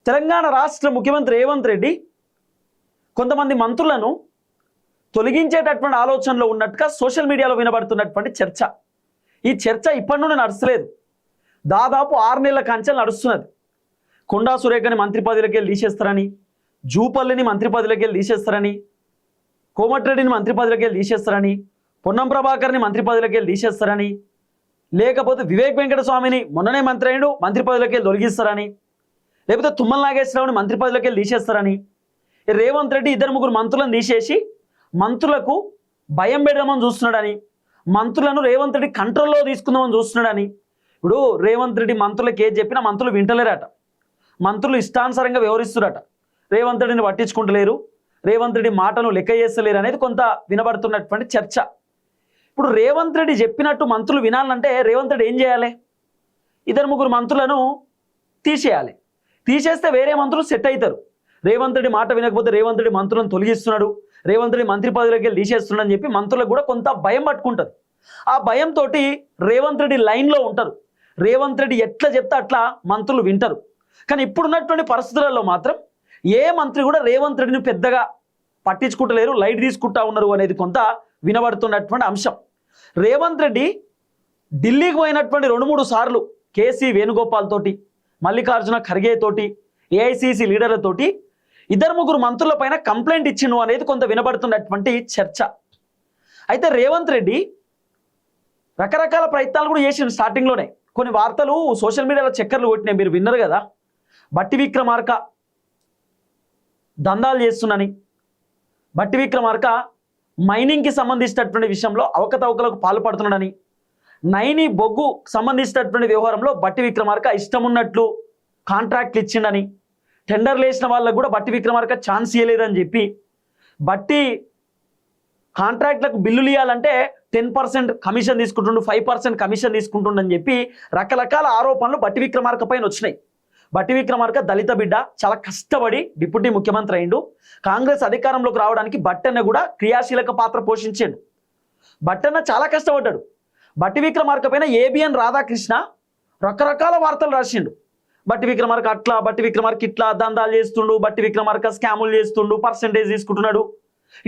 తెలంగాణ రాష్ట్ర ముఖ్యమంత్రి రేవంత్ రెడ్డి కొంతమంది మంత్రులను తొలగించేటటువంటి ఆలోచనలో ఉన్నట్టుగా సోషల్ మీడియాలో వినబడుతున్నటువంటి చర్చ. ఈ చర్చ ఇప్పటి నుండి నడుస్తలేదు, దాదాపు 6 నెలల కంచెలు నడుస్తున్నది. కొండా సురేఖని మంత్రి పదవిలోకి వెళ్ళి తీసేస్తారని, జూపల్లిని మంత్రి పదవిలోకి వెళ్ళి తీసేస్తారని, కోమటిరెడ్డిని మంత్రి పదవిలోకి వెళ్ళి తీసేస్తారని, పొన్నం ప్రభాకర్ని మంత్రి పదవిలోకి వెళ్ళి తీసేస్తారని, లేకపోతే వివేక్ వెంకటస్వామిని మొన్ననే మంత్రి అయ్యాడు మంత్రి పదవిలోకి వెళ్ళి తొలగిస్తారని, లేకపోతే తుమ్మల నాగేశ్వరరావుని మంత్రి పదవిలోకి వెళ్ళి తీసేస్తారని, రేవంత్ రెడ్డి 2-3 మంత్రులను తీసేసి మంత్రులకు భయం పెడదామని చూస్తున్నాడని, మంత్రులను రేవంత్ రెడ్డి కంట్రోల్లో తీసుకుందామని చూస్తున్నాడని. ఇప్పుడు రేవంత్ రెడ్డి మంత్రులకు ఏది చెప్పినా మంత్రులు వింటలేరట, మంత్రులు ఇష్టానుసారంగా వ్యవహరిస్తున్నారట, రేవంత్ రెడ్డిని పట్టించుకుంటలేరు, రేవంత్ రెడ్డి మాటను లెక్క చేస్తలేరు అనేది కొంత వినబడుతున్నటువంటి చర్చ. ఇప్పుడు రేవంత్ రెడ్డి చెప్పినట్టు మంత్రులు వినాలంటే రేవంత్ రెడ్డి ఏం చేయాలి? 2-3 మంత్రులను తీసేయాలి. తీసేస్తే వేరే మంత్రులు సెట్ అవుతారు. రేవంత్ రెడ్డి మాట వినకపోతే రేవంత్ రెడ్డి మంత్రులను తొలగిస్తున్నాడు, రేవంత్ రెడ్డి మంత్రి పదవిలోకి వెళ్ళి తీసేస్తున్నాడు అని చెప్పి మంత్రులకు కూడా కొంత భయం పట్టుకుంటుంది. ఆ భయంతో రేవంత్ రెడ్డి లైన్లో ఉంటారు. రేవంత్ రెడ్డి ఎట్లా చెప్తే అట్లా మంత్రులు వింటారు. కానీ ఇప్పుడున్నటువంటి పరిస్థితులలో మాత్రం ఏ మంత్రి కూడా రేవంత్ రెడ్డిని పెద్దగా పట్టించుకుంటలేరు, లైట్ తీసుకుంటా ఉన్నారు అనేది కొంత వినబడుతున్నటువంటి అంశం. రేవంత్ రెడ్డి ఢిల్లీకి పోయినటువంటి 2-3 సార్లు కేసీ వేణుగోపాల్ తోటి, మల్లికార్జున ఖర్గే తోటి, ఏఐసిసి లీడర్లతోటి 2-3 మంత్రుల పైన కంప్లైంట్ ఇచ్చిండు అనేది కొంత వినబడుతున్నటువంటి చర్చ. అయితే రేవంత్ రెడ్డి రకరకాల ప్రయత్నాలు కూడా చేసిండు. స్టార్టింగ్లోనే కొన్ని వార్తలు సోషల్ మీడియాలో చక్కర్లు కొట్టినాయి, మీరు విన్నారు కదా. బట్టి విక్రమార్క దందాలు చేస్తున్నాని, బట్టి విక్రమార్క మైనింగ్కి సంబంధించినటువంటి విషయంలో అవకతవకలకు పాల్పడుతున్నాడని, నైని బొగ్గు సంబంధించినటువంటి వ్యవహారంలో బట్టి విక్రమార్క ఇష్టం ఉన్నట్లు కాంట్రాక్ట్లు ఇచ్చిండని, టెండర్లు వేసిన వాళ్ళకు కూడా బట్టి విక్రమార్క ఛాన్స్ ఇవ్వలేదని చెప్పి, బట్టి కాంట్రాక్ట్లకు బిల్లులు ఇవ్వాలంటే 10% కమిషన్ తీసుకుంటుండు, 5% కమిషన్ తీసుకుంటుండని చెప్పి రకరకాల ఆరోపణలు బట్టి విక్రమార్క పైన వచ్చినాయి. బట్టి విక్రమార్క దళిత బిడ్డ, చాలా కష్టపడి డిప్యూటీ ముఖ్యమంత్రి అయిండు. కాంగ్రెస్ అధికారంలోకి రావడానికి బట్టన్న కూడా క్రియాశీలక పాత్ర పోషించాడు. బట్టన్న చాలా కష్టపడ్డాడు. బట్టి విక్రమార్క పైన ఏబిఎన్ రాధాకృష్ణ రకరకాల వార్తలు రాసిండు. బట్టి విక్రమార్క అట్లా, బట్టి విక్రమార్క ఇట్లా దందాలు చేస్తుండు, బట్టి విక్రమార్క స్కాములు చేస్తుండు, పర్సెంటేజ్ తీసుకుంటున్నాడు,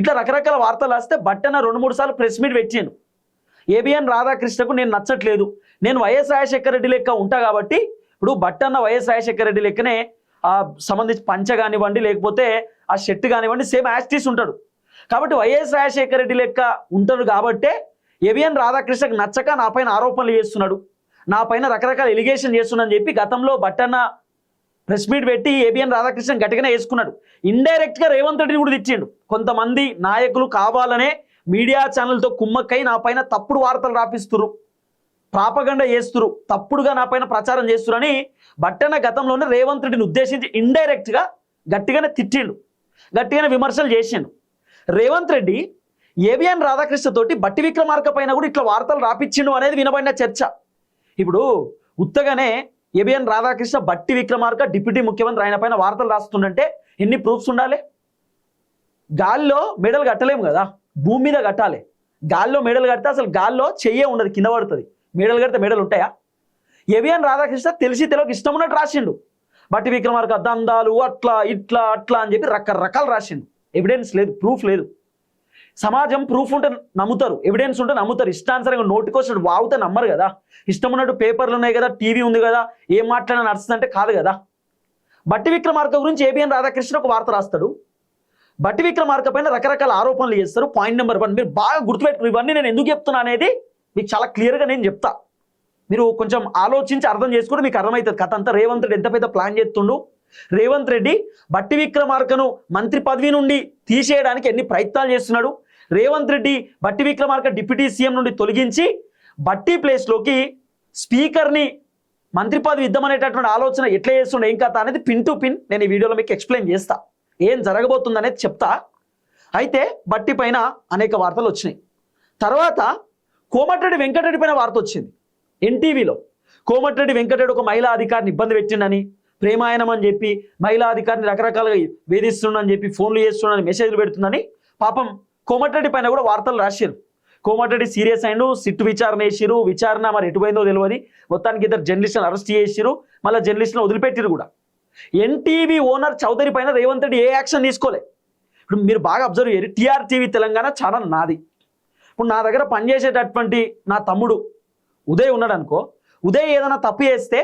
ఇట్లా రకరకాల వార్తలు రాస్తే బట్టన్న 2-3 సార్లు ప్రెస్ మీట్ పెట్టాను. ఏబిఎన్ రాధాకృష్ణకు నేను నచ్చట్లేదు, నేను వైఎస్ రాజశేఖర రెడ్డి లెక్క ఉంటా కాబట్టి, ఇప్పుడు బట్టన్న వైఎస్ రాజశేఖర రెడ్డి లెక్కనే సంబంధించి పంచ కానివ్వండి, లేకపోతే ఆ షర్ట్ కానివ్వండి, సేమ్ యాస్టీస్ ఉంటాడు కాబట్టి వైఎస్ రాజశేఖర రెడ్డి లెక్క ఉంటాడు కాబట్టే ఏబిఎన్ రాధాకృష్ణకు నచ్చక నా పైన ఆరోపణలు చేస్తున్నాడు, నా పైన రకరకాల ఎలిగేషన్ చేస్తున్నాడని చెప్పి గతంలో బట్టన్న ప్రెస్ మీట్ పెట్టి ఏబిఎన్ రాధాకృష్ణ గట్టిగానే వేసుకున్నాడు. ఇండైరెక్ట్గా రేవంత్ రెడ్డిని కూడా తెచ్చిండు. కొంతమంది నాయకులు కావాలనే మీడియా ఛానల్తో కుమ్మక్కై నా పైన తప్పుడు వార్తలు రాపిస్తురు, ప్రాపగండ చేస్తురు, తప్పుడుగా నా పైన ప్రచారం చేస్తురని బట్టన్న గతంలోనే రేవంత్ రెడ్డిని ఉద్దేశించి ఇండైరెక్ట్గా గట్టిగానే తిట్టిండు, గట్టిగానే విమర్శలు చేసిండు. రేవంత్ రెడ్డి ఏబిఎన్ రాధాకృష్ణ తోటి బట్టి విక్రమార్క పైన కూడా ఇట్లా వార్తలు రాపిచ్చిండు అనేది వినబడిన చర్చ. ఇప్పుడు ఉత్తగానే ఏబిఎన్ రాధాకృష్ణ బట్టి విక్రమార్క డిప్యూటీ ముఖ్యమంత్రి ఆయన పైన వార్తలు రాస్తుందంటే ఎన్ని ప్రూఫ్స్ ఉండాలి? గాల్లో మెడలు కట్టలేము కదా, భూమి మీద కట్టాలి. గాల్లో మెడలు కడితే అసలు గాల్లో చెయ్యే ఉండదు, కింద పడుతుంది. మెడలు కడితే మెడలు ఉంటాయా? ఏబిఎన్ రాధాకృష్ణ తెలిసి తెలియక ఇష్టం ఉన్నట్టు రాసిండు. బట్టి విక్రమార్క దందాలు అట్లా ఇట్లా అట్లా అని చెప్పి రకరకాలు రాసిండు. ఎవిడెన్స్ లేదు, ప్రూఫ్ లేదు. సమాజం ప్రూఫ్ ఉంటే నమ్ముతారు, ఎవిడెన్స్ ఉంటే నమ్ముతారు. ఇష్టానుసారంగా నోటికొచ్చినట్టు వాగుతే నమ్మరు కదా. ఇష్టం ఉన్నట్టు పేపర్లు ఉన్నాయి కదా, టీవీ ఉంది కదా, ఏం మాట్లాడినా నడుస్తుందంటే కాదు కదా. బట్టి విక్రమార్క గురించి ఏబిఎన్ రాధాకృష్ణ ఒక వార్త రాస్తాడు, బట్టి విక్రమార్క పైన రకరకాల ఆరోపణలు చేస్తారు. పాయింట్ నెంబర్ 1 మీరు బాగా గుర్తుపెట్టుకుని, ఇవన్నీ నేను ఎందుకు చెప్తున్నా అనేది మీకు చాలా క్లియర్గా నేను చెప్తా. మీరు కొంచెం ఆలోచించి అర్థం చేసుకుంటే మీకు అర్థమవుతుంది కథ అంతా. రేవంత్ రెడ్డి ఎంత పెద్ద ప్లాన్ చేస్తుండు. రేవంత్ రెడ్డి బట్టి విక్రమార్కను మంత్రి పదవి నుండి తీసేయడానికి ఎన్ని ప్రయత్నాలు చేస్తున్నాడు. రేవంత్ రెడ్డి బట్టి విక్రమార్క డిప్యూటీ సీఎం నుండి తొలగించి బట్టి ప్లేస్లోకి స్పీకర్ని మంత్రి పదవి ఇద్దామనేటటువంటి ఆలోచన ఎట్లా చేస్తుండే, ఏం కథ అనేది పిన్ టు పిన్ నేను ఈ వీడియోలో మీకు ఎక్స్ప్లెయిన్ చేస్తా, ఏం జరగబోతుంది అనేది చెప్తా. అయితే బట్టి పైన అనేక వార్తలు వచ్చినాయి. తర్వాత కోమటిరెడ్డి వెంకటరెడ్డి పైన వార్త వచ్చింది ఎన్టీవీలో. కోమటిరెడ్డి వెంకటరెడ్డి ఒక మహిళా అధికారిని ఇబ్బంది పెట్టిండని, ప్రేమాయణం అని చెప్పి మహిళా అధికారిని రకరకాలుగా వేధిస్తుండని చెప్పి ఫోన్లు చేస్తుండని మెసేజ్లు పెడుతుందని పాపం కోమటిరెడ్డి పైన కూడా వార్తలు రాశారు. కోమటిరెడ్డి సీరియస్ అయిండు, సిట్టు విచారణ చేసిరు, విచారణ మరి ఎటుపోయిందో తెలియదు. మొత్తానికి 2 జర్నలిస్టులను అరెస్ట్ చేసిరు, మళ్ళీ జర్నలిస్టులను వదిలిపెట్టిరు కూడా. ఎన్టీవీ ఓనర్ చౌదరి పైన రేవంత్ రెడ్డి ఏ యాక్షన్ తీసుకోలే. ఇప్పుడు మీరు బాగా అబ్జర్వ్ చేయరు, టీఆర్టీవీ తెలంగాణ ఛానల్ నాది. ఇప్పుడు నా దగ్గర పనిచేసేటటువంటి నా తమ్ముడు ఉదయ్ ఉన్నాడు అనుకో, ఉదయ్ ఏదైనా తప్పు చేస్తే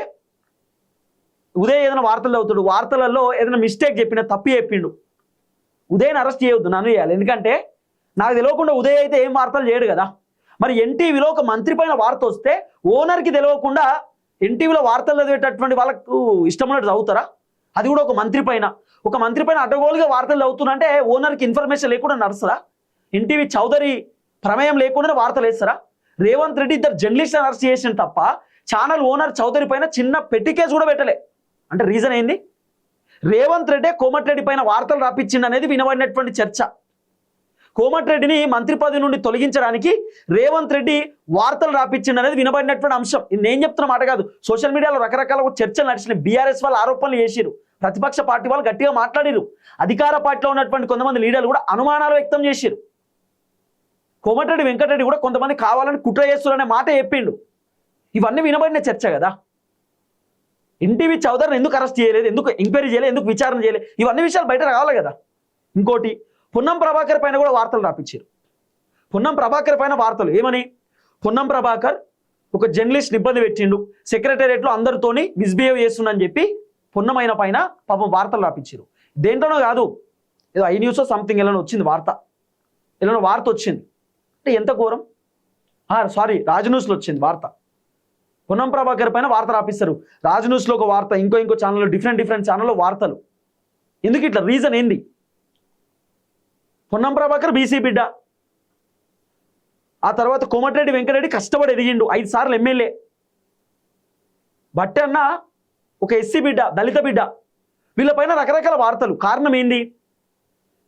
ఉదయ్ ఏదైనా వార్తలు చదువుతాడు, వార్తలలో ఏదైనా మిస్టేక్ చెప్పిన తప్పు చెప్పిండు, ఉదయ్ని అరెస్ట్ చేయొద్దు, నన్ను చేయాలి. ఎందుకంటే నాకు తెలియకుండా ఉదయ్ అయితే ఏం వార్తలు చేయడు కదా. మరి ఎన్టీవీలో ఒక మంత్రి పైన వార్త వస్తే ఓనర్కి తెలియకుండా ఎన్టీవీలో వార్తలు చదివేటటువంటి వాళ్ళకు ఇష్టం ఉన్నట్టు చదువుతారా? అది కూడా ఒక మంత్రి పైన అడ్డగోలుగా వార్తలు చదువుతున్నంటే ఓనర్కి ఇన్ఫర్మేషన్ లేకుండా నడుస్తుందా? ఎన్టీవీ చౌదరి ప్రమేయం లేకుండానే వార్తలు వేస్తారా? రేవంత్ రెడ్డి ఇద్దరు జర్నలిస్ట్లను అరెస్ట్ చేసిన తప్ప ఛానల్ ఓనర్ చౌదరి పైన చిన్న పెట్టి కేసు కూడా పెట్టలే. అంటే రీజన్ ఏంది? రేవంత్ రెడ్డి కోమటిరెడ్డి పైన వార్తలు రాపించింది అనేది వినబడినటువంటి చర్చ. కోమటిరెడ్డిని మంత్రి పదవి నుండి తొలగించడానికి రేవంత్ రెడ్డి వార్తలు రాపించింది అనేది వినబడినటువంటి అంశం. ఇది నేను చెప్తున్న మాట కాదు, సోషల్ మీడియాలో రకరకాల చర్చలు నడిచినాయి. బీఆర్ఎస్ వాళ్ళు ఆరోపణలు చేసిరు, ప్రతిపక్ష పార్టీ వాళ్ళు గట్టిగా మాట్లాడిరు, అధికార పార్టీలో ఉన్నటువంటి కొంతమంది లీడర్లు కూడా అనుమానాలు వ్యక్తం చేసిరు. కోమటిరెడ్డి వెంకటరెడ్డి కూడా కొంతమంది కావాలని కుట్ర చేస్తున్నారనే మాట చెప్పిండు. ఇవన్నీ వినబడిన చర్చ కదా. ఎన్టీవీ చౌదరిని ఎందుకు అరెస్ట్ చేయలేదు, ఎందుకు ఎంక్వైరీ చేయలేదు, ఎందుకు విచారణ చేయలేదు, ఇవన్నీ విషయాలు బయట రావాలి కదా. ఇంకోటి, పొన్నం ప్రభాకర్ పైన కూడా వార్తలు రాపించారు. పొన్నం ప్రభాకర్ పైన వార్తలు ఏమని? పొన్నం ప్రభాకర్ ఒక జర్నలిస్ట్ ఇబ్బంది పెట్టిండు, సెక్రటేరియట్లో అందరితోని మిస్బిహేవ్ చేస్తుండని చెప్పి పొన్నమైన పైన పాపం వార్తలు రాపించారు. దేంట్లోనో కాదు, ఏదో ఐ న్యూస్ సంథింగ్ ఎలా వచ్చింది వార్త వచ్చింది. అంటే ఎంత ఘోరం. రాజ్ న్యూస్లో వచ్చింది వార్త. పొన్నం ప్రభాకర్ పైన వార్త రాపిస్తారు, రాజ్ న్యూస్లో ఒక వార్త, ఇంకో ఛానల్లో డిఫరెంట్ ఛానల్లో వార్తలు. ఎందుకు ఇట్లా? రీజన్ ఏంది? పొన్నం ప్రభాకర్ బీసీ బిడ్డ, ఆ తర్వాత కోమటిరెడ్డి వెంకటరెడ్డి కష్టపడి ఎదిగిండు, 5 సార్లు ఎమ్మెల్యే. బట్టన్న ఒక ఎస్సీ బిడ్డ, దళిత బిడ్డ. వీళ్ళపైన రకరకాల వార్తలు. కారణం ఏంది?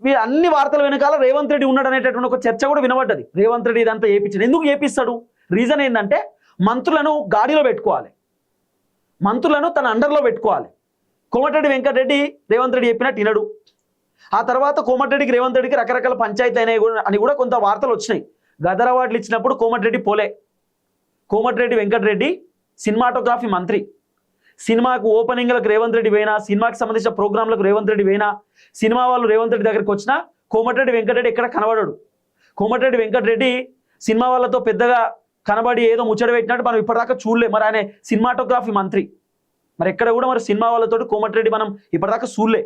వీళ్ళ అన్ని వార్తల వెనకాల రేవంత్ రెడ్డి ఉన్నాడు అనేటటువంటి ఒక చర్చ కూడా వినబడ్డది. రేవంత్ రెడ్డి ఇదంతా ఏపించాడు. ఎందుకు ఏపిస్తాడు? రీజన్ ఏంటంటే మంత్రులను గాడిలో పెట్టుకోవాలి, మంత్రులను తన అండర్లో పెట్టుకోవాలి. కోమటిరెడ్డి వెంకటరెడ్డి రేవంత్ రెడ్డి చెప్పినట్టు వినడు. ఆ తర్వాత కోమటిరెడ్డికి రేవంత్ రెడ్డికి రకరకాల పంచాయతీ అయినాయి అని కూడా కొంత వార్తలు వచ్చినాయి. గదర్ అవార్డులు ఇచ్చినప్పుడు కోమటిరెడ్డి పోలే. కోమటిరెడ్డి వెంకటరెడ్డి సినిమాటోగ్రఫీ మంత్రి. సినిమాకు ఓపెనింగ్లకు రేవంత్ రెడ్డి పోయినా, సినిమాకి సంబంధించిన ప్రోగ్రాంలకు రేవంత్ రెడ్డి పోయినా, సినిమా వాళ్ళు రేవంత్ రెడ్డి దగ్గరికి వచ్చినా కోమటిరెడ్డి వెంకటరెడ్డి ఎక్కడ కనబడాడు. కోమటిరెడ్డి వెంకటరెడ్డి సినిమా వాళ్ళతో పెద్దగా కనబడి ఏదో ముచ్చట పెట్టినట్టు మనం ఇప్పటిదాకా చూడలే. మరి ఆయన సినిమాటోగ్రఫీ మంత్రి, మరి ఎక్కడ కూడా మరి సినిమా వాళ్ళతో కోమటిరెడ్డి మనం ఇప్పటిదాకా చూడలే.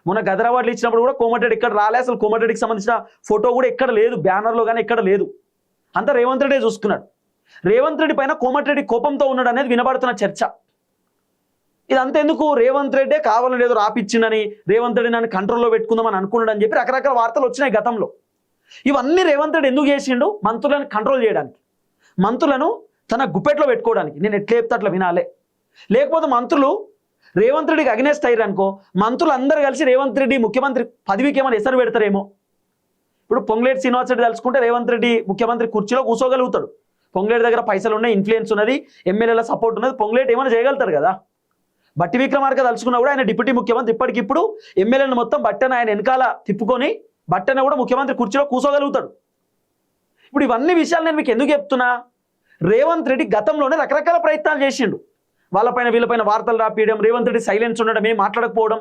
మొన్న గదర్ అవార్డులు ఇచ్చినప్పుడు కూడా కోమటిరెడ్డి ఎక్కడ రాలే. అసలు కోమటిరెడ్డికి సంబంధించిన ఫోటో కూడా ఎక్కడ లేదు, బ్యానర్లో కానీ ఎక్కడ లేదు. అంతా రేవంత్ రెడ్డి చూసుకున్నాడు. రేవంత్ రెడ్డి పైన కోమటిరెడ్డి కోపంతో ఉన్నాడు అనేది వినబడుతున్న చర్చ. ఇదంతా ఎందుకు? రేవంత్ రెడ్డే కావాలని లేదో రాపిచ్చిండని, రేవంత్ రెడ్డి నన్ను కంట్రోల్లో పెట్టుకుందామని అనుకున్నాడు అని చెప్పి రకరకాల వార్తలు వచ్చినాయి గతంలో. ఇవన్నీ రేవంత్ రెడ్డి ఎందుకు చేసిండు? మంత్రులను కంట్రోల్ చేయడానికి, మంత్రులను తన గుప్పెట్లో పెట్టుకోవడానికి. నేను ఎట్లా చెప్తే అట్లా వినాలే. లేకపోతే మంత్రులు రేవంత్ రెడ్డికి అగ్నెస్ట్ అయ్యారు అనుకో, మంత్రులు అందరూ కలిసి రేవంత్ రెడ్డి ముఖ్యమంత్రి పదవికి ఏమైనా ఎసరు పెడతారేమో. ఇప్పుడు పొంగులేటి శ్రీనివాస్ రెడ్డి తలుచుకుంటే రేవంత్ రెడ్డి ముఖ్యమంత్రి కుర్చీలో కూర్చోగలుగుతాడు. పొంగులేటి దగ్గర పైసలు ఉన్నాయి, ఇన్ఫ్లుయెన్స్ ఉన్నది, ఎమ్మెల్యేల సపోర్ట్ ఉన్నది, పొంగులేటి ఏమైనా చేయగలుగుతారు కదా. బట్టి విక్రమార్క తలుచుకున్నా కూడా ఆయన డిప్యూటీ ముఖ్యమంత్రి, ఇప్పటికిప్పుడు ఎమ్మెల్యేలను మొత్తం బట్టన ఆయన వెనకాల తిప్పుకొని బట్టన కూడా ముఖ్యమంత్రి కుర్చీలో కూర్చోగలుగుతాడు. ఇప్పుడు ఇవన్నీ విషయాలు నేను మీకు ఎందుకు చెప్తున్నా? రేవంత్ రెడ్డి గతంలోనే రకరకాల ప్రయత్నాలు చేసిండు. వాళ్ళపైన వీళ్ళపైన వార్తలు రాపియడం, రేవంత్ రెడ్డి సైలెన్స్ ఉండడం, ఏం మాట్లాడకపోవడం.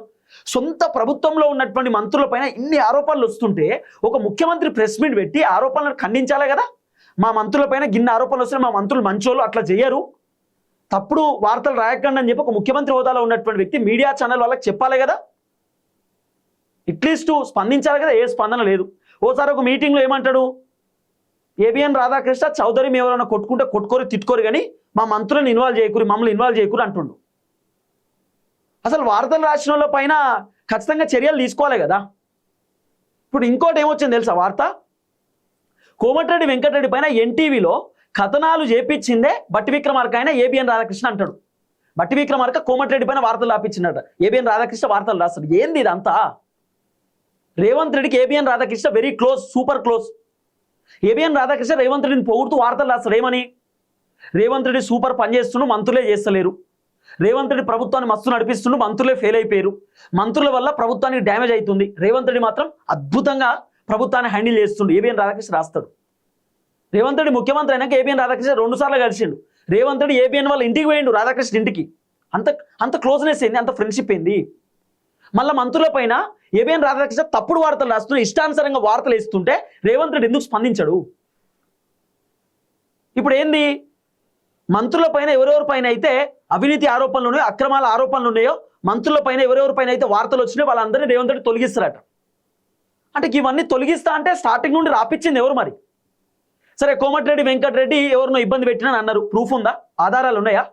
సొంత ప్రభుత్వంలో ఉన్నటువంటి మంత్రులపైన ఇన్ని ఆరోపణలు వస్తుంటే ఒక ముఖ్యమంత్రి ప్రెస్ మీట్ పెట్టి ఆరోపణలను ఖండించాలి కదా. మా మంత్రులపైన గిన్నె ఆరోపణలు వస్తున్నాయి, మా మంత్రులు మంచోళ్ళు, అట్లా చేయరు, తప్పుడు వార్తలు రాయకండి అని చెప్పి ఒక ముఖ్యమంత్రి హోదాలో ఉన్నటువంటి వ్యక్తి మీడియా ఛానల్ వాళ్ళకి చెప్పాలి కదా. అట్లీస్ట్ స్పందించాలి కదా. ఏ స్పందన లేదు. ఓసారి ఒక మీటింగ్లో ఏమంటాడు? ఏబిఎన్ రాధాకృష్ణ చౌదరి మేము ఎవరైనా కొట్టుకుంటే కొట్టుకోరు, తిట్టుకోరు, కానీ మా మంత్రులను ఇన్వాల్వ్ చేయకూరి, మమ్మల్ని ఇన్వాల్వ్ చేయకూరు అంటుండు. అసలు వార్తలు రాసిన వాళ్ళ పైన ఖచ్చితంగా చర్యలు తీసుకోవాలి కదా. ఇప్పుడు ఇంకోటి ఏమొచ్చింది తెలుసా వార్త? కోమటిరెడ్డి వెంకటరెడ్డి పైన ఎన్టీవీలో కథనాలు చేపించిందే బట్టి విక్రమార్క అయినా ఏబిఎన్ రాధాకృష్ణ అంటాడు. బట్టి విక్రమార్క కోమటిరెడ్డి పైన వార్తలు రాపించిందట, ఏబిఎన్ రాధాకృష్ణ వార్తలు రాస్తాడు. ఏంది ఇదంతా? రేవంత్ రెడ్డికి ABN Radhakrishna very close, super close. ABN Radhakrishna Revanth రెడ్డిని పొగుడుతూ వార్తలు రాస్తాడు. ఏమని? రేవంత్ రెడ్డి సూపర్ పనిచేస్తుండు, మంత్రులే చేస్తలేరు. రేవంత్ రెడ్డి ప్రభుత్వాన్ని మస్తు నడిపిస్తుండు, మంత్రులే ఫెయిల్ అయిపోయారు. మంత్రుల వల్ల ప్రభుత్వానికి డ్యామేజ్ అవుతుంది. రేవంత్ రెడ్డి మాత్రం అద్భుతంగా ప్రభుత్వాన్ని హ్యాండిల్ చేస్తుండు, ఏబిఎన్ రాధాకృష్ణ రాస్తాడు. రేవంత్ రెడ్డి ముఖ్యమంత్రి అయినాక ఏబిఎన్ రాధాకృష్ణ 2 సార్లు కలిసిండు. రేవంత్ రెడ్డి ఏబిఎన్ వాళ్ళ ఇంటికి పోయిండు, రాధాకృష్ణ ఇంటికి. అంత క్లోజ్నెస్ ఏంది, అంత ఫ్రెండ్షిప్ ఏంది? మళ్ళీ మంత్రుల పైన ఏబిఎన్ రాధాకృష్ణ తప్పుడు వార్తలు రాస్తున్న ఇష్టానుసారంగా వార్తలు వేస్తుంటే రేవంత్ రెడ్డి ఎందుకు స్పందించడు? ఇప్పుడు ఏంది, మంత్రుల పైన ఎవరెవరి పైన అయితే అవినీతి ఆరోపణలు ఉన్నాయో, అక్రమాల ఆరోపణలు ఉన్నాయో, మంత్రుల పైన ఎవరెవరి పైన అయితే వార్తలు వచ్చినాయో వాళ్ళందరినీ రేవంత్ రెడ్డి తొలగిస్తారట. అంటే ఇవన్నీ తొలగిస్తా అంటే స్టార్టింగ్ నుండి రాపిచ్చింది ఎవరు మరి? సరే, కోమటిరెడ్డి వెంకటరెడ్డి ఎవరినో ఇబ్బంది పెట్టినా అన్నారు, ప్రూఫ్ ఉందా? ఆధారాలు ఉన్నాయా?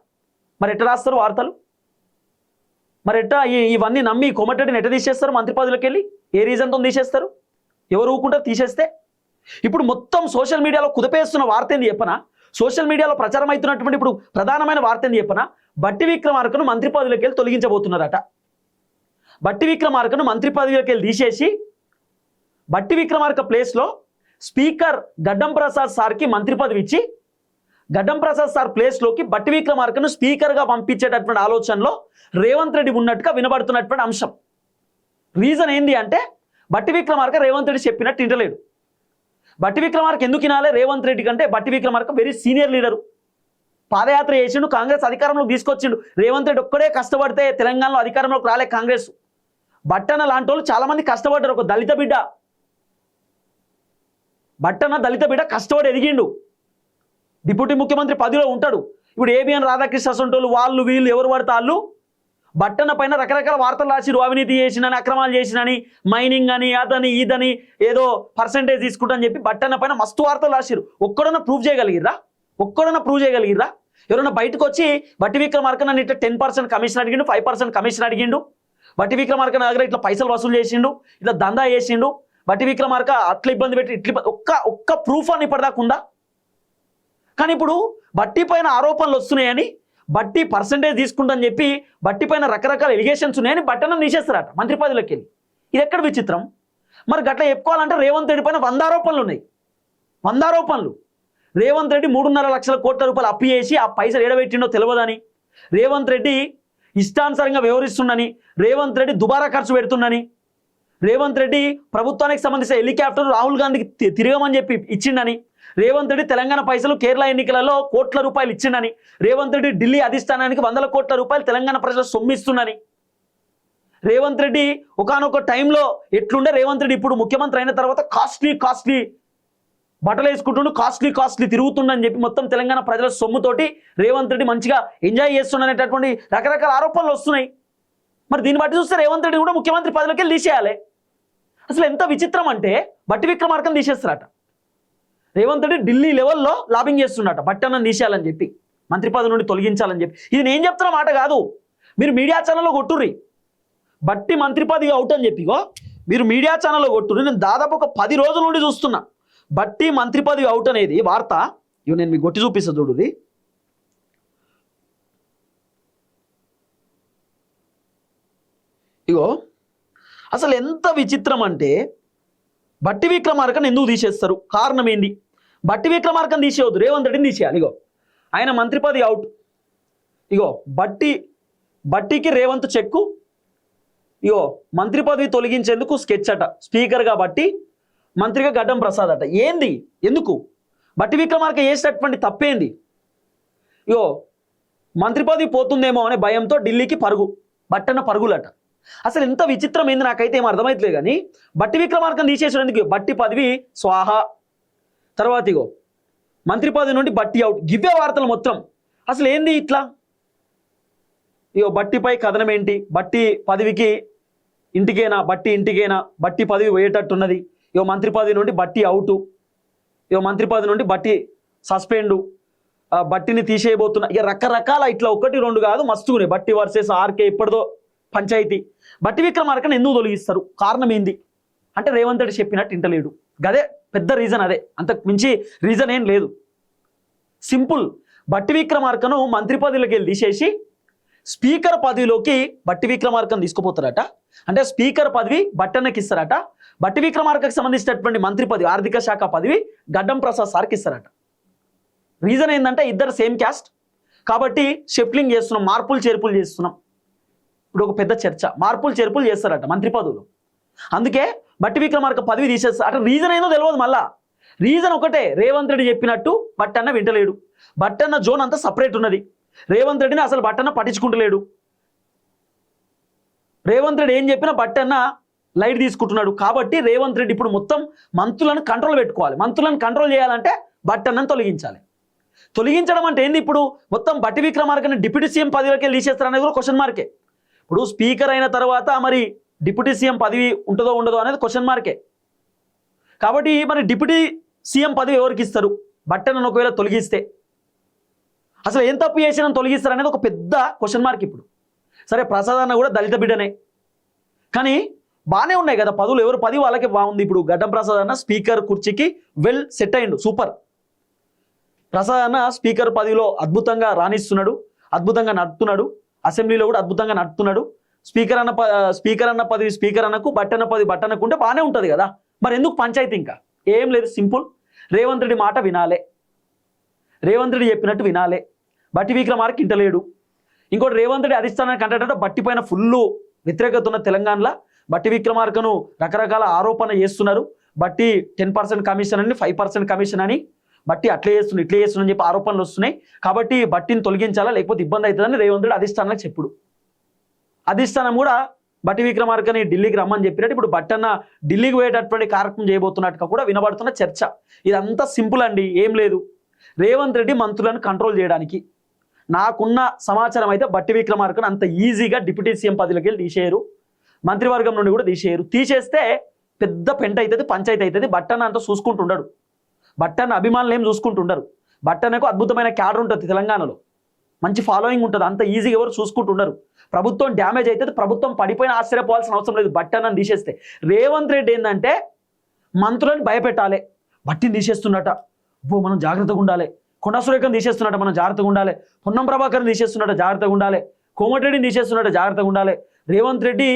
మరి ఎట్లా రాస్తారు వార్తలు? మరి ఎట్లా ఇవన్నీ నమ్మి కోమటిరెడ్డిని ఎట్లా తీసేస్తారు మంత్రి పదవిలోకి వెళ్ళి? ఏ రీజన్తో తీసేస్తారు? ఎవరు ఊరుకుంటారు తీసేస్తే? ఇప్పుడు మొత్తం సోషల్ మీడియాలో కుదిపేస్తున్న వార్త ఏంది చెప్పనా? సోషల్ మీడియాలో ప్రచారం అవుతున్నటువంటి ఇప్పుడు ప్రధానమైన వార్త ఏంది చెప్పనా? బట్టి విక్రమార్కను మంత్రి పదవిలోకి వెళ్ళి తొలగించబోతున్నారట. బట్టి విక్రమార్కను మంత్రి పదవిలోకి వెళ్ళి తీసేసి బట్టి విక్రమార్క ప్లేస్లో స్పీకర్ గడ్డం ప్రసాద్ సార్కి మంత్రి పదవి ఇచ్చి గడ్డం ప్రసాద్ సార్ ప్లేస్లోకి బట్టి విక్రమార్కను స్పీకర్గా పంపించేటటువంటి ఆలోచనలో రేవంత్ రెడ్డి ఉన్నట్టుగా వినబడుతున్నటువంటి అంశం. రీజన్ ఏంది అంటే బట్టి విక్రమార్క రేవంత్ రెడ్డి చెప్పినట్టు వింటలేడు. బట్టి విక్రమార్క ఎందుకు వినాలి రేవంత్ రెడ్డి కంటే? బట్టి విక్రమార్క వెరీ సీనియర్ లీడరు, పాదయాత్ర చేసిండు, కాంగ్రెస్ అధికారంలోకి తీసుకొచ్చిండు. రేవంత్ రెడ్డి ఒక్కడే కష్టపడితే తెలంగాణలో అధికారంలోకి రాలే కాంగ్రెస్. బట్టన లాంటి వాళ్ళు చాలా మంది కష్టపడ్డారు. ఒక దళిత బిడ్డ, బట్టన దళిత బిడ్డ కష్టపడి ఎదిగిండు, డిప్యూటీ ముఖ్యమంత్రి పదవిలో ఉంటాడు. ఇప్పుడు ఏబిఎన్ రాధాకృష్ణ సొంటోళ్ళు వాళ్ళు వీళ్ళు ఎవరు పడితే వాళ్ళు బట్టన పైన రకరకాల వార్తలు రాసిరు, అవినీతి చేసినని, అక్రమాలు చేసినని, మైనింగ్ అని, అదని ఇదని, ఏదో పర్సంటేజ్ తీసుకుంటా చెప్పి బట్టన పైన మస్తు వార్తలు రాసిరు. ఒక్కడన్నా ప్రూవ్ చేయగలిగిర్రా? ఎవరైనా బయటకు వచ్చి బట్టి విక్రమార్క నన్ను ఇట్లా 10% కమిషన్ అడిగిండు, 5% కమిషన్ అడిగిండు, బట్టి విక్రమార్క నా దగ్గర ఇట్లా పైసలు వసూలు చేసిండు, ఇట్లా దందా చేసిండు, బట్టి విక్రమార్క అట్లా ఇబ్బంది పెట్టి ఇట్లా ఒక్క ప్రూఫ్ అని ఇప్పటిదాకా ఉందా? కానీ ఇప్పుడు బట్టి పైన ఆరోపణలు వస్తున్నాయని, బట్టి పర్సంటేజ్ తీసుకుంటని చెప్పి బట్టి పైన రకరకాల ఎలిగేషన్స్ ఉన్నాయని బట్టన తీసేస్తారట మంత్రి పదవిలోకి వెళ్ళి. ఇది ఎక్కడ విచిత్రం? మరి గట్లా చెప్పుకోవాలంటే రేవంత్ రెడ్డి పైన 100 ఆరోపణలు ఉన్నాయి. 100 ఆరోపణలు. రేవంత్ రెడ్డి 3.5 లక్షల కోట్ల రూపాయలు అప్పు చేసి ఆ పైసలు ఎడబెట్టిండో తెలియదని, రేవంత్ రెడ్డి ఇష్టానుసారంగా వ్యవహరిస్తుండని, రేవంత్ రెడ్డి దుబారా ఖర్చు పెడుతుండని, రేవంత్ రెడ్డి ప్రభుత్వానికి సంబంధించిన హెలికాప్టర్ రాహుల్ గాంధీకి తిరగమని చెప్పి ఇచ్చిండని, రేవంత్ రెడ్డి తెలంగాణ పైసలు కేరళ ఎన్నికలలో కోట్ల రూపాయలు ఇచ్చిండని, రేవంత్ రెడ్డి ఢిల్లీ అధిష్టానానికి 100 కోట్ల రూపాయలు తెలంగాణ ప్రజలు సొమ్మిస్తుండని, రేవంత్ రెడ్డి ఒకానొక టైంలో ఎట్లుండే రేవంత్ రెడ్డి ఇప్పుడు ముఖ్యమంత్రి అయిన తర్వాత కాస్ట్లీ బట్టలు వేసుకుంటుండు, కాస్ట్లీ తిరుగుతుండని చెప్పి మొత్తం తెలంగాణ ప్రజల సొమ్ముతోటి రేవంత్ రెడ్డి మంచిగా ఎంజాయ్ చేస్తుండనేటటువంటి రకరకాల ఆరోపణలు వస్తున్నాయి. మరి దీన్ని బట్టి చూస్తే రేవంత్ రెడ్డి కూడా ముఖ్యమంత్రి పదవిలోకి వెళ్ళి తీసేయాలి. అసలు ఎంత విచిత్రం అంటే బట్టి విక్రమార్కను తీసేస్తారట. రేవంత్ రెడ్డి ఢిల్లీ లెవెల్లో లాబింగ్ చేస్తున్నట బట్టన్నను తీసేయాలని చెప్పి, మంత్రి పదవి నుండి తొలగించాలని చెప్పి. ఇది నేను చెప్తున్న మాట కాదు, మీరు మీడియా ఛానల్లో కొట్టుర్రి. బట్టి మంత్రి పదవి అవుట్ అని చెప్పిగో మీరు మీడియా ఛానల్లో కొట్టుర్రి. నేను దాదాపు ఒక 10 రోజుల నుండి చూస్తున్నా బట్టి మంత్రి పదవి అవుట్ అనేది వార్త. ఇవి నేను మీకు కొట్టి చూపిస్తా చూడుది. ఇగో అసలు ఎంత విచిత్రం అంటే బట్టి విక్రమార్కను ఎందుకు తీసేస్తారు? కారణం ఏంది? బట్టి విక్రమార్కను తీసేయవద్దు, రేవంత్ రెడ్డిని తీసేయాలి. ఇగో ఆయన మంత్రి పదవి అవుట్. ఇగో బట్టికి రేవంత్ చెక్కు. ఇగో మంత్రి పదవి తొలగించేందుకు స్కెచ్ అట, స్పీకర్గా బట్టి, మంత్రిగా గడ్డం ప్రసాద్ అట. ఏంది? ఎందుకు? బట్టి విక్రమార్క చేసేటటువంటి తప్పేంది? ఇగో మంత్రి పదవి పోతుందేమో అనే భయంతో ఢిల్లీకి బట్టన్న పరుగులట. అసలు ఎంత విచిత్రం ఏంది నాకైతే ఏం అర్థమైతలేదు. కానీ బట్టి విక్రమార్కను తీసేసేందుకు బట్టి పదవి స్వాహ, తర్వాత ఇగో మంత్రి పదవి నుండి బట్టి అవుట్, గివ్వే వార్తలు మొత్తం. అసలు ఏంది ఇట్లా? ఇగో బట్టిపై కథనం ఏంటి? బట్టి పదవికి ఇంటికేనా, బట్టి పదవి పోయేటట్టున్నది. ఇగో మంత్రి పదవి నుండి బట్టి అవుటు, ఇగో మంత్రి పదవి నుండి బట్టి సస్పెండు, బట్టిని తీసేయబోతున్నా. ఇక రకరకాల ఇట్లా 1, 2 కాదు మస్తుగునే. బట్టి వర్సెస్ ఆర్కే ఇప్పటిదో పంచాయతీ. బట్టి విక్రమార్కను ఎందుకు తొలగిస్తారు? కారణం ఏంది అంటే రేవంత్ రెడ్డి చెప్పినట్టు ఇంటలేడు. గదే పెద్ద రీజన్, అదే, అంతకు మించి రీజన్ ఏం లేదు. సింపుల్. బట్టి విక్రమార్కను మంత్రి పదవిలోకి వెళ్ళి తీసేసి స్పీకర్ పదవిలోకి బట్టి విక్రమార్కను తీసుకుపోతారట. అంటే స్పీకర్ పదవి బట్టన్నకి ఇస్తారట. బట్టి విక్రమార్కకు సంబంధించినటువంటి మంత్రి పదవి, ఆర్థిక శాఖ పదవి గడ్డం ప్రసాద్ సార్కి ఇస్తారట. రీజన్ ఏంటంటే ఇద్దరు సేమ్ క్యాస్ట్ కాబట్టి షిఫ్టింగ్ చేస్తున్నాం, మార్పులు చేర్పులు చేస్తున్నాం. ఇప్పుడు ఒక పెద్ద చర్చ, మార్పులు చేర్పులు చేస్తారట మంత్రి పదవులు. అందుకే బట్టి విక్రమార్క పదవి తీసేస్తారు. అటు రీజన్ ఏందో తెలియదు. మళ్ళా రీజన్ ఒకటే, రేవంత్ రెడ్డి చెప్పినట్టు బట్టన్న వింటలేడు. బట్టన్న జోన్ అంతా సపరేట్ ఉన్నది. రేవంత్ రెడ్డిని అసలు బట్టన్న పట్టించుకుంటలేడు. రేవంత్ రెడ్డి ఏం చెప్పినా బట్టన్న లైట్ తీసుకుంటున్నాడు. కాబట్టి రేవంత్ రెడ్డి ఇప్పుడు మొత్తం మంత్రులను కంట్రోల్ పెట్టుకోవాలి. మంత్రులను కంట్రోల్ చేయాలంటే బట్టన్నను తొలగించాలి. తొలగించడం అంటే ఏంది? ఇప్పుడు మొత్తం బట్టి విక్రమార్కని డిప్యూటీ సీఎం పదవిలోకి తీసేస్తారు అనేది కూడా క్వశ్చన్ మార్కే. ఇప్పుడు స్పీకర్ అయిన తర్వాత మరి డిప్యూటీ సీఎం పదవి ఉంటుందో ఉండదో అనేది క్వశ్చన్ మార్కే. కాబట్టి మరి డిప్యూటీ సీఎం పదవి ఎవరికి ఇస్తారు? బట్టన్నను ఒకవేళ తొలగిస్తే అసలు ఏం తప్పు చేసినా తొలగిస్తారు అనేది ఒక పెద్ద క్వశ్చన్ మార్క్. ఇప్పుడు సరే ప్రసాద్ అన్న కూడా దళిత బిడ్డనే, కానీ బాగానే ఉన్నాయి కదా పదవులు. ఎవరు పదవి వాళ్ళకే బాగుంది. ఇప్పుడు గడ్డం ప్రసాద్ అన్న స్పీకర్ కుర్చీకి వెల్ సెట్ అయ్యిండు, సూపర్. ప్రసాద్ అన్న స్పీకర్ పదవిలో అద్భుతంగా రాణిస్తున్నాడు, అద్భుతంగా నడుపుతున్నాడు, అసెంబ్లీలో కూడా అద్భుతంగా నడుపుతున్నాడు. స్పీకర్ అన్న పదవి స్పీకర్ అన్నకు, బట్టన్న పదవి బట్టన్నకు ఉంటే బాగానే ఉంటుంది కదా. మరి ఎందుకు పంచాయతీ? ఇంకా ఏం లేదు, సింపుల్. రేవంత్ రెడ్డి మాట వినాలే, రేవంత్ రెడ్డి చెప్పినట్టు వినాలే. బట్టి విక్రమార్క ఇంటలేడు. ఇంకోటి రేవంత్ రెడ్డి అధిష్టానానికి అంటే బట్టి పైన ఫుల్ వ్యతిరేకత ఉన్న తెలంగాణలో బట్టి విక్రమార్కను రకరకాల ఆరోపణ చేస్తున్నారు. బట్టి 10% కమిషన్ అని, 5% కమిషన్ అని, బట్టి అట్లే చేస్తున్నా ఇట్లే చేస్తున్నా అని చెప్పి ఆరోపణలు వస్తున్నాయి. కాబట్టి బట్టిని తొలగించాలా లేకపోతే ఇబ్బంది అవుతుందని రేవంత్ రెడ్డి అధిష్టానానికి చెప్పుడు. అధిష్టానం కూడా బట్టి విక్రమార్కని ఢిల్లీకి రమ్మని చెప్పినట్టు ఇప్పుడు బట్టన్న ఢిల్లీకి పోయేటటువంటి కార్యక్రమం చేయబోతున్నట్టుగా కూడా వినబడుతున్న చర్చ. ఇదంతా సింపుల్ అండి, ఏం లేదు. రేవంత్ రెడ్డి మంత్రులను కంట్రోల్ చేయడానికి, నాకున్న సమాచారం అయితే బట్టి విక్రమార్కను అంత ఈజీగా డిప్యూటీ సీఎం పదవిలోకి వెళ్ళి తీసేయరు, మంత్రివర్గం నుండి కూడా తీసేయరు. తీసేస్తే పెద్ద పెంట అవుతుంది, పంచాయతీ అవుతుంది. బట్టన్న అంతా చూసుకుంటుండడు, బట్టన్న అభిమానులు ఏం చూసుకుంటుండరు. బట్టన్నకు అద్భుతమైన క్యాడర్ ఉంటుంది తెలంగాణలో, మంచి ఫాలోయింగ్ ఉంటుంది. అంత ఈజీగా ఎవరు చూసుకుంటుండరు. ప్రభుత్వం డ్యామేజ్ అవుతుంది, ప్రభుత్వం పడిపోయిన ఆశ్చర్యపోవాల్సిన అవసరం లేదు బట్టన్నను తీసేస్తే. రేవంత్ రెడ్డి ఏంటంటే మంత్రులను భయపెట్టాలి. బట్టిని తీసేస్తున్నట, మనం జాగ్రత్తగా ఉండాలి. కొండా సురేఖను తీసేస్తున్నట, మనం జాగ్రత్తగా ఉండాలి. పొన్నం ప్రభాకర్ని తీసేస్తున్నట, జాగ్రత్తగా ఉండాలి. కోమటిరెడ్డిని తీసేస్తున్నట, జాగ్రత్తగా ఉండాలి. రేవంత్ రెడ్డి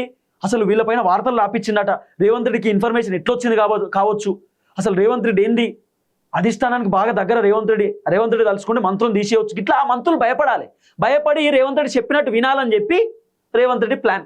అసలు వీళ్ళపైన వార్తలు రాపించిందట. రేవంత్ రెడ్డికి ఇన్ఫర్మేషన్ ఎట్లొచ్చింది కావచ్చు. అసలు రేవంత్ రెడ్డి ఏంది, అధిష్టానానికి బాగా దగ్గర రేవంత్ రెడ్డి తలుచుకుంటే మంత్రులను తీసేయవచ్చు. ఇట్లా ఆ మంత్రులు భయపడాలి. భయపడి రేవంత్ రెడ్డి చెప్పినట్టు వినాలని చెప్పి రేవంత్ రెడ్డి ప్లాన్.